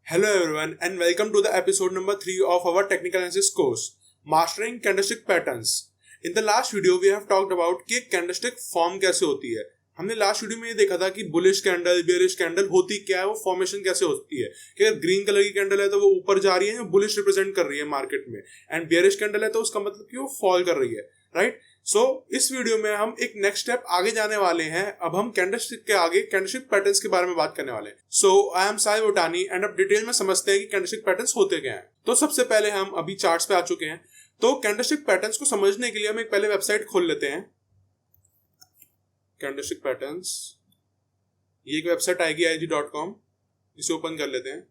Hello everyone and welcome to the episode number 3 of our technical analysis course, Mastering Candlestick Patterns. In the last video we have talked about कि candlestick form कैसे होती है. हमने last video में ये देखा था कि बुलिश कैंडल, बेयरिश कैंडल होती क्या है, वो फॉर्मेशन कैसे होती है. कि अगर ग्रीन कलर की कैंडल है तो वो ऊपर जा रही है, बुलिश रिप्रेजेंट कर रही है मार्केट में, एंड बेयरिश कैंडल है तो उसका मतलब कि वो फॉल कर रही है, राइट. सो इस वीडियो में हम एक नेक्स्ट स्टेप आगे जाने वाले हैं. अब हम कैंडलस्टिक के आगे कैंडलस्टिक पैटर्न्स के बारे में बात करने वाले हैं. सो I am Sahil Bhutani and अब डिटेल में समझते हैं कि कैंडलस्टिक पैटर्न्स होते क्या हैं. तो सबसे पहले हम अभी चार्ट्स पे आ चुके हैं. तो कैंडलस्टिक पैटर्न्स को समझने के लिए हम एक पहले वेबसाइट खोल लेते हैं. कैंडलस्टिक पैटर्न्स, ये एक वेबसाइट आएगी IG.com. इसे ओपन कर लेते हैं.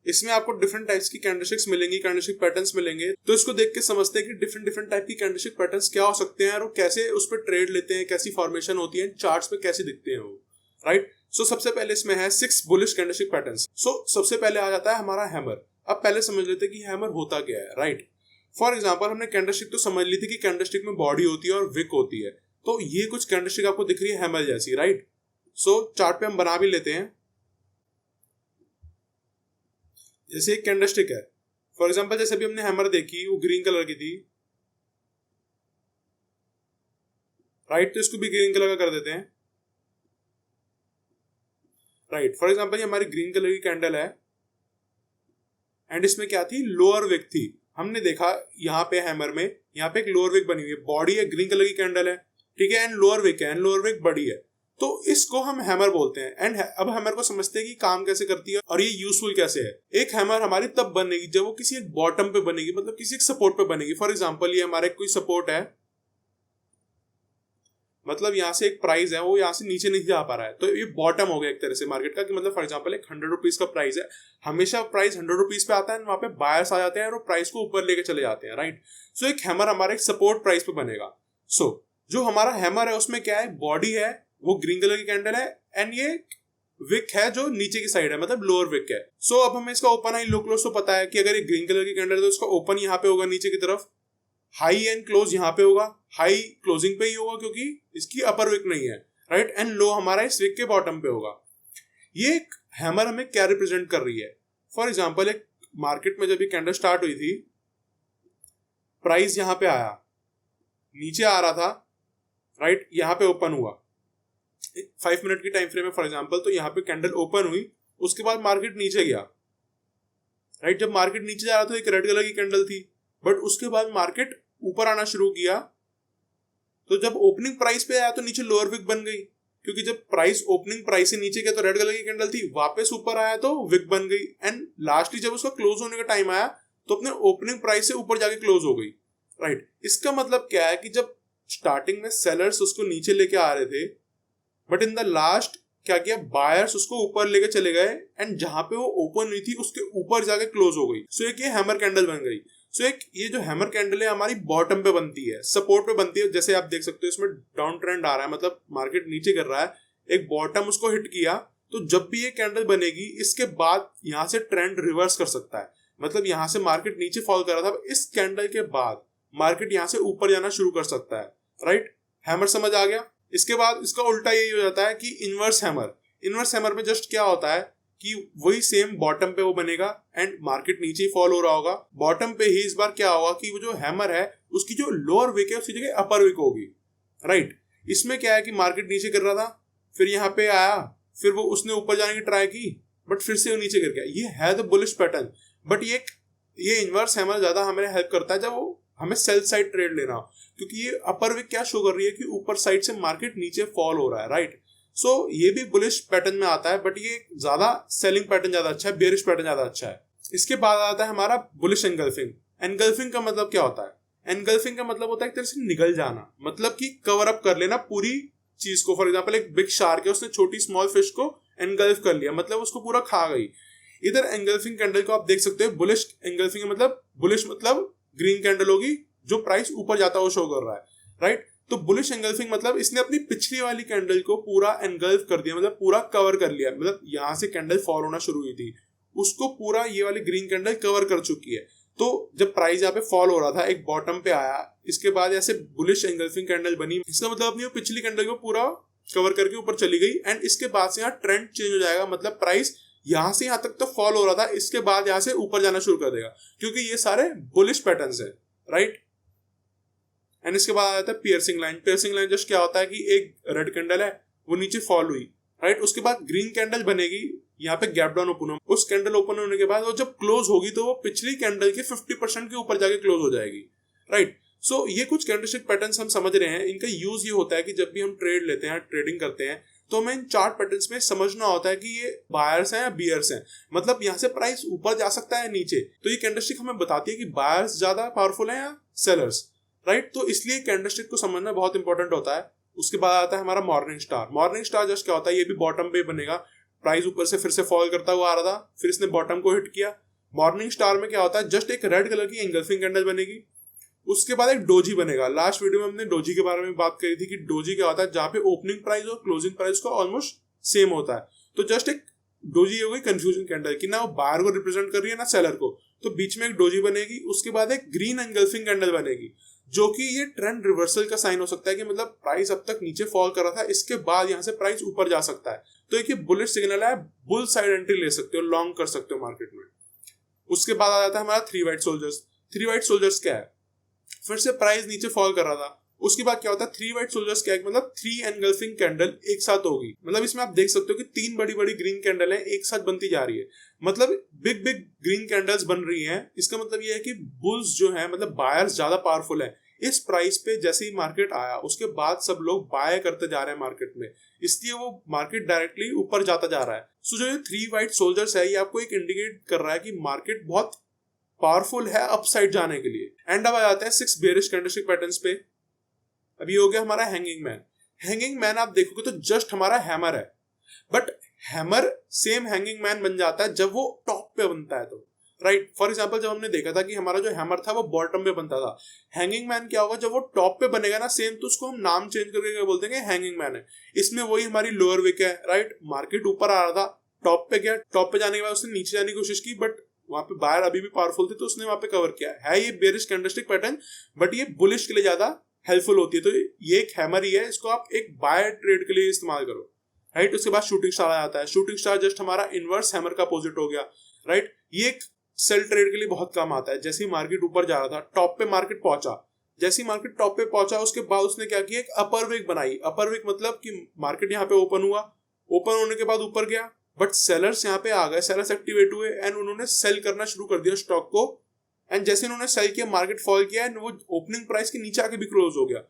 इसमें आपको डिफरेंट टाइप्स की कैंडलस्टिक्स मिलेंगी, कैंडलस्टिक पैटर्न्स मिलेंगे. तो इसको देख के समझते हैं कि डिफरेंट टाइप की कैंडलस्टिक पैटर्न्स क्या हो सकते हैं और कैसे उस पर ट्रेड लेते हैं, कैसी फॉर्मेशन होती है, चार्ट्स पे कैसे दिखते हैं वो, राइट. सो सबसे पहले इसमें है 6 बुलिश कैंडलस्टिक पैटर्न्स. सो सबसे पहले आ जाता है हमारा हैमर. अब पहले समझ लेते हैं कि हैमर होता क्या है, राइट. फॉर एग्जाम्पल हमने कैंडलस्टिक तो समझ ली थी कि कैंडलस्टिक में बॉडी होती है और विक होती है. तो ये कुछ कैंडलस्टिक आपको दिख रही है हैमर जैसी, राइट. सो चार्ट पे हम बना भी लेते हैं. जैसे एक कैंडलस्टिक है, फॉर एग्जांपल जैसे भी हमने हैमर देखी, वो ग्रीन कलर की थी, राइट. तो इसको भी ग्रीन कलर का कर देते हैं, राइट. फॉर एग्जांपल ये हमारी ग्रीन कलर की कैंडल है एंड इसमें क्या थी, लोअर विक थी. हमने देखा यहाँ पे हैमर में, यहाँ पे एक लोअर विक बनी हुई है, बॉडी है, ग्रीन कलर की कैंडल है, ठीक है, एंड लोअर विक है, एंड लोअर विक बड़ी है. तो इसको हम हैमर बोलते हैं. एंड अब हैमर को समझते हैं कि काम कैसे करती है और ये यूजफुल कैसे है. एक हैमर हमारी तब बनेगी जब वो किसी एक बॉटम पे बनेगी, मतलब किसी एक सपोर्ट पे बनेगी. फॉर एग्जांपल ये हमारा कोई सपोर्ट है, मतलब यहाँ से एक प्राइस है, वो यहाँ से नीचे नहीं जा पा रहा है, तो ये बॉटम हो गया एक तरह से मार्केट का. कि मतलब फॉर एग्जांपल एक 100 रुपीज का प्राइस है, हमेशा प्राइस 100 रुपीज पे आता है, वहां पे बायर्स आ जाते हैं और प्राइस को ऊपर लेके चले जाते हैं, राइट. सो एक हैमर हमारा एक सपोर्ट प्राइस पे बनेगा. सो जो हमारा हैमर है उसमें क्या है, बॉडी है, वो ग्रीन कलर की कैंडल है, एंड ये विक है जो नीचे की साइड है, मतलब लोअर विक है. सो अब हमें इसका ओपन हाई लो क्लोज तो पता है कि अगर ये ग्रीन कलर की कैंडल है तो इसका ओपन यहाँ पे होगा नीचे की तरफ, हाई एंड क्लोज यहाँ पे होगा, हाई क्लोजिंग पे ही होगा क्योंकि इसकी अपर विक नहीं है, राइट. एंड लो हमारा इस विक के बॉटम पे होगा. ये एक हैमर हमें क्या रिप्रेजेंट कर रही है. फॉर एग्जांपल एक मार्केट में जब ये कैंडल स्टार्ट हुई थी, प्राइस यहाँ पे आया, नीचे आ रहा था, राइट. यहाँ पे ओपन हुआ 5 मिनट की टाइम फ्रेम में फॉर एग्जांपल, तो यहाँ पे कैंडल ओपन हुई, उसके बाद मार्केट नीचे गया, राइट. जब मार्केट नीचे जा रहा था एक रेड कलर की कैंडल थी, बट उसके बाद मार्केट ऊपर आना शुरू किया. तो जब ओपनिंग प्राइस पे आया तो नीचे लोअर विक बन गई, क्योंकि जब प्राइस ओपनिंग प्राइस से नीचे गया तो रेड कलर की कैंडल थी, वापस ऊपर आया तो विक बन गई, एंड लास्टली जब उसका क्लोज होने का टाइम आया तो अपने ओपनिंग प्राइस से ऊपर जाके क्लोज हो गई, राइट. इसका मतलब क्या है कि जब स्टार्टिंग में सेलर्स उसको नीचे लेके आ रहे थे, बट इन द लास्ट क्या किया, बायर्स उसको ऊपर लेके चले गए, एंड जहां पे वो ओपन हुई थी उसके ऊपर जाके क्लोज हो गई. सो एक ये हैमर कैंडल बन गई. सो एक ये जो हैमर कैंडल है हमारी बॉटम पे बनती है, सपोर्ट पे बनती है. जैसे आप देख सकते हो इसमें डाउन ट्रेंड आ रहा है, मतलब मार्केट नीचे कर रहा है, एक बॉटम उसको हिट किया, तो जब भी ये कैंडल बनेगी इसके बाद यहाँ से ट्रेंड रिवर्स कर सकता है. मतलब यहाँ से मार्केट नीचे फॉल कर रहा था, इस कैंडल के बाद मार्केट यहाँ से ऊपर जाना शुरू कर सकता है, राइट. हैमर समझ आ गया. इसके बाद इसका उल्टा यही हो जाता है कि इनवर्स हैमर. इनवर्स हैमर में जस्ट क्या होता है कि वही सेम बॉटम पे वो बनेगा एंड मार्केट नीचे ही फॉल हो रहा होगा. बॉटम पे ही इस बार क्या होगा कि वो जो हैमर है उसकी जो लोअर विक है उसकी जगह अपर विक होगी, राइट. इसमें क्या है कि मार्केट नीचे कर रहा था, फिर यहाँ पे आया, फिर वो उसने ऊपर जाने की ट्राई की, बट फिर से वो नीचे कर गया. ये है द बुलिश पैटर्न. बट ये इनवर्स हैमर ज्यादा हमें हेल्प करता है जब वो हमें सेल साइड ट्रेड लेना हो, क्योंकि ये अपर विक क्या शो कर रही है कि ऊपर साइड से मार्केट नीचे फॉल हो रहा है, राइट. सो ये भी बुलिश पैटर्न में आता है, बट ये ज्यादा सेलिंग पैटर्न ज्यादा अच्छा है, बेयरिश पैटर्न ज्यादा अच्छा है. इसके बाद आता है हमारा बुलिश एंगल्फिंग. एंगल्फिंग का मतलब क्या होता है, एंगल्फिंग का मतलब होता है एक तरह से निगल जाना, मतलब कि कवर अप कर लेना पूरी चीज को. फॉर एग्जाम्पल एक बिग शार्क है, उसने छोटी स्मॉल फिश को एंगल्फ कर लिया, मतलब उसको पूरा खा गई. इधर एंगल्फिंग कैंडल को आप देख सकते हो. बुलिश एंगल्फिंग मतलब, बुलिश मतलब ग्रीन कैंडल होगी जो प्राइस ऊपर जाता हुआ शो कर रहा है, राइट. तो बुलिश एंगल्फिंग मतलब इसने अपनी पिछली वाली कैंडल को पूरा एंगल्फ कर दिया, मतलब पूरा कवर कर लिया. मतलब यहाँ से कैंडल फॉल होना शुरू हुई थी, उसको पूरा ये वाली ग्रीन कैंडल कवर कर चुकी है. तो जब प्राइस यहाँ पे फॉल हो रहा था, एक बॉटम पे आया, इसके बाद ऐसे बुलिश एंगल्फिंग कैंडल बनी. इसका मतलब अपनी पिछली कैंडल को पूरा कवर करके ऊपर चली गई, एंड इसके बाद से यहाँ ट्रेंड चेंज हो जाएगा, मतलब प्राइस यहाँ से यहाँ तक तो फॉल हो रहा था, इसके बाद यहाँ से ऊपर जाना शुरू कर देगा, क्योंकि ये सारे बुलिश पैटर्न्स है, राइट। एंड इसके बाद आता है piercing line. Piercing line just क्या होता है कि एक रेड कैंडल है, वो नीचे फॉल हुई, राइट, उसके बाद ग्रीन कैंडल बनेगी, यहाँ पे गैप डाउन ओपन हो, उस कैंडल ओपन होने के बाद वो जब क्लोज होगी तो वो पिछली कैंडल के 50% के ऊपर जाके क्लोज हो जाएगी, राइट। सो ये कुछ कैंडलस्टिक पैटर्न्स हम समझ रहे हैं। इनका यूज ये होता है कि जब भी हम ट्रेड लेते हैं, ट्रेडिंग करते हैं, तो हमें इन चार्ट पैटर्न्स में समझना होता है कि ये बायर्स हैं या बियर्स हैं, मतलब यहाँ से प्राइस ऊपर जा सकता है नीचे। तो ये कैंडलस्टिक हमें बताती है कि बायर्स ज्यादा पावरफुल है या सेलर्स, राइट। तो इसलिए कैंडलस्टिक को समझना बहुत इंपॉर्टेंट होता है। उसके बाद आता है हमारा morning star. Morning star just क्या होता है, ये भी बॉटम पे बनेगा, प्राइस ऊपर से फिर से फॉल करता हुआ आ रहा था, फिर इसने बॉटम को हिट किया। मॉर्निंग स्टार में क्या होता है, जस्ट एक रेड कलर की एंगल्फिंग कैंडल बनेगी, उसके बाद एक डोजी बनेगा। लास्ट वीडियो में हमने डोजी के बारे में बात करी थी कि डोजी क्या होता है, जहां पे ओपनिंग प्राइस और क्लोजिंग प्राइस का ऑलमोस्ट सेम होता है। तो जस्ट एक डोजी हो गई कंफ्यूजन कैंडल कि ना वो बायर को रिप्रेजेंट कर रही है ना सेलर को, तो बीच में एक डोजी बनेगी। उसके बाद एक ग्रीन एंगल्फिंग कैंडल बनेगी, जो कि ये ट्रेंड रिवर्सल का साइन हो सकता है कि मतलब प्राइस अब तक नीचे फॉल कर रहा था, इसके बाद यहाँ से प्राइस ऊपर जा सकता है। तो एक ये बुलिश सिग्नल है, बुल साइड एंट्री ले सकते हो, लॉन्ग कर सकते हो मार्केट में। उसके बाद आ जाता है हमारा three white soldiers. Three white soldiers क्या है, फिर से प्राइस नीचे फॉल कर रहा था, उसके बाद क्या होता है, थ्री व्हाइट सोल्जर्स क्या है, मतलब थ्री एनगल्फिंग कैंडल एक साथ होगी। मतलब इसमें आप देख सकते हो कि तीन बड़ी बड़ी ग्रीन कैंडल है एक साथ बनती जा रही है, मतलब बिग बिग ग्रीन कैंडल्स बन रही हैं। इसका मतलब ये है कि बुल्स जो है, मतलब बायर्स ज्यादा पावरफुल है। इस प्राइस पे जैसे ही मार्केट आया उसके बाद सब लोग बाय करते जा रहे हैं मार्केट में, इसलिए वो मार्केट डायरेक्टली ऊपर जाता जा रहा है। सो जो ये थ्री व्हाइट सोल्जर्स है, ये आपको एक इंडिकेट कर रहा है कि मार्केट बहुत पावरफुल है अपसाइड जाने के लिए। एंड अब आ जाते हैं 6 बेरिश कैंडलस्टिक पैटर्न्स पे। अभी हो गया हमारा हैंगिंग मैन। हैंगिंग मैन आप देखोगे तो जस्ट हमारा हैमर है, but hammer same hanging man बन जाता है जब वो टॉप पे बनता है तो, राइट। फॉर एग्जांपल जब हमने देखा था कि हमारा जो हैमर था वो बॉटम पे बनता था, हैंगिंग मैन क्या होगा, जब वो टॉप पे बनेगा ना सेम, तो उसको हम नाम चेंज करके क्या बोलते हैं, हैंगिंग मैन है। इसमें वही हमारी लोअर विक है, राइट। मार्केट ऊपर आ रहा था, टॉप पे गया, टॉप पे जाने के बाद उसने नीचे जाने की कोशिश की, बट वहां पे बायर अभी भी पावरफुल थे तो उसने वहां पे कवर किया है। ये बेरिश कैंडलस्टिक पैटर्न, बट ये बुलिश के लिए ज्यादा हेल्पफुल होती है। तो ये एक हैमर ही है, इसको आप एक बाय ट्रेड के लिए इस्तेमाल करो, राइट। उसके बाद शूटिंग स्टार आ जाता है। शूटिंग स्टार जस्ट हमारा इनवर्स हैमर का अपोजिट हो गया, राइट। ये एक सेल ट्रेड के लिए बहुत काम आता है। जैसे ही मार्केट ऊपर जा रहा था, टॉप पे मार्केट पहुंचा, जैसे ही मार्केट टॉप पे पहुंचा उसके बाद उसने क्या किया, एक अपर विक बनाई। अपर विक मतलब कि मार्केट यहाँ पे ओपन हुआ, ओपन होने के बाद ऊपर गया, बट सेलर्स यहाँ पे आ गए, सेलर्स एक्टिवेट हुए एंड उन्होंने सेल करना शुरू कर दिया स्टॉक को। एंड जैसे उन्होंने सेल किया, मार्केट फॉल किया एंड वो ओपनिंग प्राइस के नीचे आके भी क्लोज हो गया।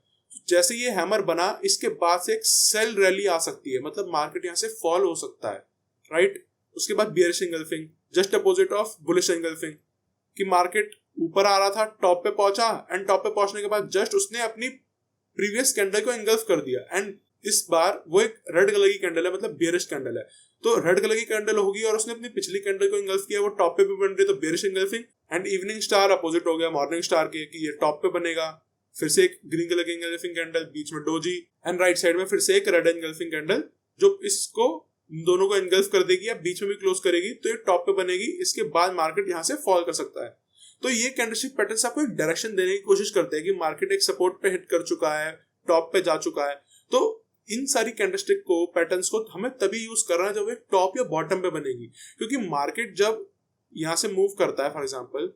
जैसे ये हैमर बना, इसके बाद से एक सेल रैली आ सकती है, मतलब मार्केट यहाँ से फॉल हो सकता है, राइट। उसके बाद bearish engulfing, just opposite of bullish engulfing, कि मार्केट ऊपर आ रहा था, टॉप पे पहुंचा एंड टॉप पे पहुंचने के बाद जस्ट उसने अपनी प्रीवियस कैंडल को एंगल्फ कर दिया। एंड इस बार वो एक रेड कलर की कैंडल है, मतलब बियरिश कैंडल है, तो रेड कलर की कैंडल होगी और उसने अपनी पिछली कैंडल को एंगल्फ किया, वो टॉप पे भी बन रही है, तो bearish engulfing. And evening star opposite हो गया मॉर्निंग स्टार के, कि ये टॉप पे बनेगा, फिर से एक ग्रीन कलर की एंगल्फिंग कैंडल, बीच में डोजी, एंड राइट साइड में फिर से एक रेड एंगल्फिंग कैंडल जो इसको दोनों को एंगल्फ कर देगी या बीच में भी क्लोज करेगी, तो ये टॉप पे बनेगी। इसके बाद मार्केट यहाँ से फॉल कर सकता है। तो ये कैंडलस्टिक पैटर्न्स आपको एक डायरेक्शन देने की कोशिश करते हैं कि मार्केट एक सपोर्ट पे हिट कर चुका है, टॉप पे जा चुका है। तो इन सारी कैंडलस्टिक को, पैटर्न्स को हमें तभी यूज करना है जब एक टॉप या बॉटम पे बनेगी, क्योंकि मार्केट जब यहां से मूव करता है, फॉर एग्जांपल,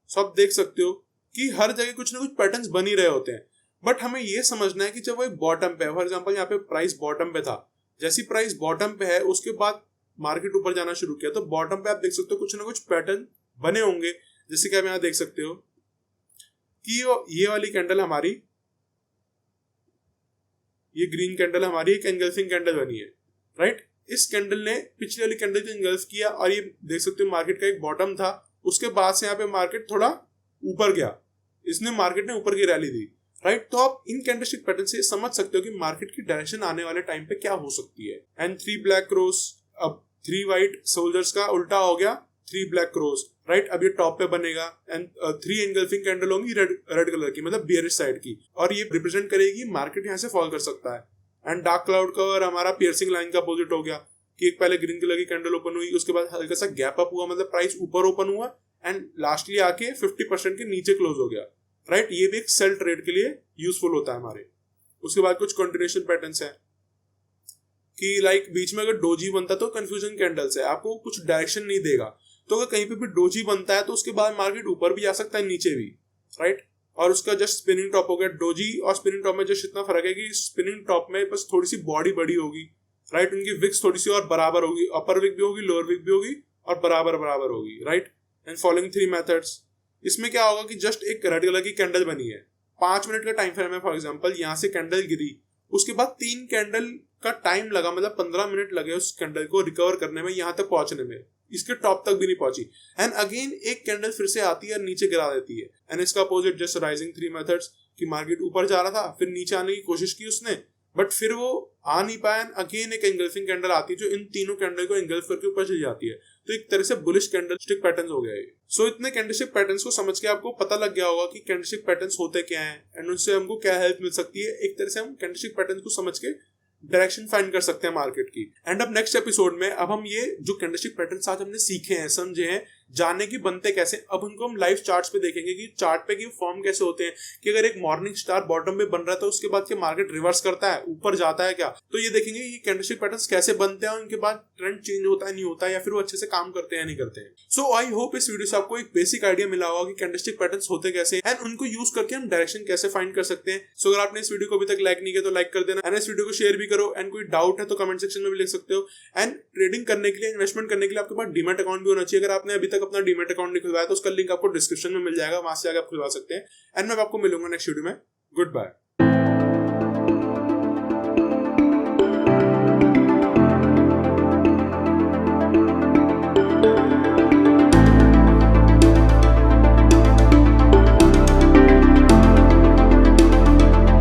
सो आप देख सकते हो कि हर जगह कुछ ना कुछ पैटर्न्स बन ही रहे होते हैं, बट हमें यह समझना है कि जब वो एक बॉटम पे है, फॉर एग्जांपल यहाँ पे प्राइस बॉटम पे था, जैसी प्राइस बॉटम पे है उसके बाद मार्केट ऊपर जाना शुरू किया, तो बॉटम पे आप देख सकते हो कुछ ना कुछ पैटर्न बने होंगे। जैसे कि आप यहाँ देख सकते हो कि ये वाली कैंडल हमारी, ये ग्रीन कैंडल हमारी एक एंगल्फिंग कैंडल बनी है, राइट। इस कैंडल ने पिछली वाली कैंडल को एंगल्फ किया और ये देख सकते हो मार्केट का एक बॉटम था, उसके बाद से यहाँ पे मार्केट थोड़ा ऊपर गया, इसने मार्केट ने ऊपर की रैली दी, राइट। तो आप इन कैंडलस्टिक पैटर्न से समझ सकते हो कि मार्केट की डायरेक्शन आने वाले टाइम पे क्या हो सकती है। एंड 3 ब्लैक क्रोस, अब 3 व्हाइट सोल्जर्स का उल्टा हो गया 3 ब्लैक क्रोस, राइट। अब ये टॉप पे बनेगा एंड 3 एंगल्फिंग कैंडल होंगी रेड कलर की, मतलब बियरिश साइड की, और ये रिप्रेजेंट करेगी मार्केट यहाँ से फॉल कर सकता है। एंड डार्क क्लाउड कवर हमारा पियर्सिंग लाइन का अपोजिट हो गया, कि एक पहले ग्रीन कलर की कैंडल ओपन हुई, उसके बाद हल्का सा गैप अप हुआ, मतलब प्राइस ऊपर ओपन हुआ एंड लास्टली आके 50% के नीचे क्लोज हो गया, राइट। ये भी एक सेल ट्रेड के लिए यूजफुल होता है हमारे। उसके बाद कुछ कंटिन्यूएशन पैटर्न्स है कि लाइक बीच में अगर डोजी बनता है तो कंफ्यूजन कैंडल्स है, आपको कुछ डायरेक्शन नहीं देगा। तो अगर कहीं पे भी डोजी बनता है तो उसके बाद मार्केट ऊपर भी जा सकता है, नीचे भी, राइट। और उसका जस्ट स्पिनिंग टॉप हो गया। डोजी और स्पिनिंग टॉप में जस्ट इतना फर्क है कि स्पिनिंग टॉप में बस थोड़ी सी बॉडी बड़ी होगी, राइट। उनकी विक्स थोड़ी सी और बराबर होगी, अपर विक भी होगी, लोअर विक भी होगी और बराबर बराबर होगी, राइट। एंड फॉलोइंग 3 मेथड्स, इसमें क्या होगा कि जस्ट एक रेड कलर की कैंडल बनी है, 5 मिनट का टाइम फ्रेम है फॉर एग्जांपल, यहाँ से कैंडल गिरी, उसके बाद 3 कैंडल का टाइम लगा, मतलब 15 मिनट लगे उस कैंडल को रिकवर करने में, यहाँ तक पहुंचने में, इसके टॉप तक भी नहीं पहुंची। एंड अगेन एक कैंडल फिर से आती है और नीचे गिरा देती है। एंड इसका अपोजिट जस्ट राइजिंग 3 मेथड्स, कि मार्केट ऊपर जा रहा था, फिर नीचे आने की कोशिश की उसने, बट फिर वो आ नहीं पाया। अगेन एक एंगल्फिंग कैंडल आती है जो इन तीनों कैंडल को एंगल्फ करके ऊपर चली जाती है। तो एक तरह से बुलिश कैंडलस्टिक पैटर्न्स हो गया है। सो इतने कैंडलस्टिक पैटर्न्स को समझ के आपको पता लग गया होगा कि कैंडलस्टिक पैटर्न्स होते क्या हैं एंड उनसे हमको क्या हेल्प मिल सकती है। एक तरह से हम कैंडलस्टिक पैटर्न्स को समझ के डायरेक्शन फाइंड कर सकते हैं मार्केट की। एंड अब नेक्स्ट एपिसोड में अब हम ये जो कैंडलस्टिक पैटर्न्स आज हमने सीखे हैं, समझे हैं, जाने की बनते कैसे, अब उनको हम लाइव चार्ट्स पे देखेंगे कि चार्ट पे की फॉर्म कैसे होते हैं, कि अगर एक मॉर्निंग स्टार बॉटम में बन रहा है तो उसके बाद क्या मार्केट रिवर्स करता है, ऊपर जाता है क्या, तो ये देखेंगे कि कैंडलस्टिक पैटर्न्स कैसे बनते हैं और उनके बाद ट्रेंड चेंज होता है नहीं होता है, या फिर वो अच्छे से काम करते हैं नहीं करते हैं। सो आई होप इस वीडियो से आपको एक बेसिक आइडिया मिला होगा कि कैंडलस्टिक पैटर्न्स होते कैसे एंड उनको यूज करके हम डायरेक्शन कैसे फाइंड कर सकते हैं। सो अगर आपने इस वीडियो को अभी तक लाइक नहीं किया तो लाइक कर देना एंड इस वीडियो को शेयर भी करो। एंड कोई डाउट है तो कमेंट सेक्शन में भी लिख सकते हो। एंड ट्रेडिंग करने के लिए, इन्वेस्टमेंट करने के लिए आपके पास डीमैट अकाउंट भी होना चाहिए। अगर आपने अभी तक अपना डीमैट अकाउंट नहीं खुलवाया तो उसका लिंक आपको डिस्क्रिप्शन में मिल जाएगा, वहां से आगे आप खुलवा सकते हैं। एंड मैं आपको मिलूंगा नेक्स्ट वीडियो में। Good bye.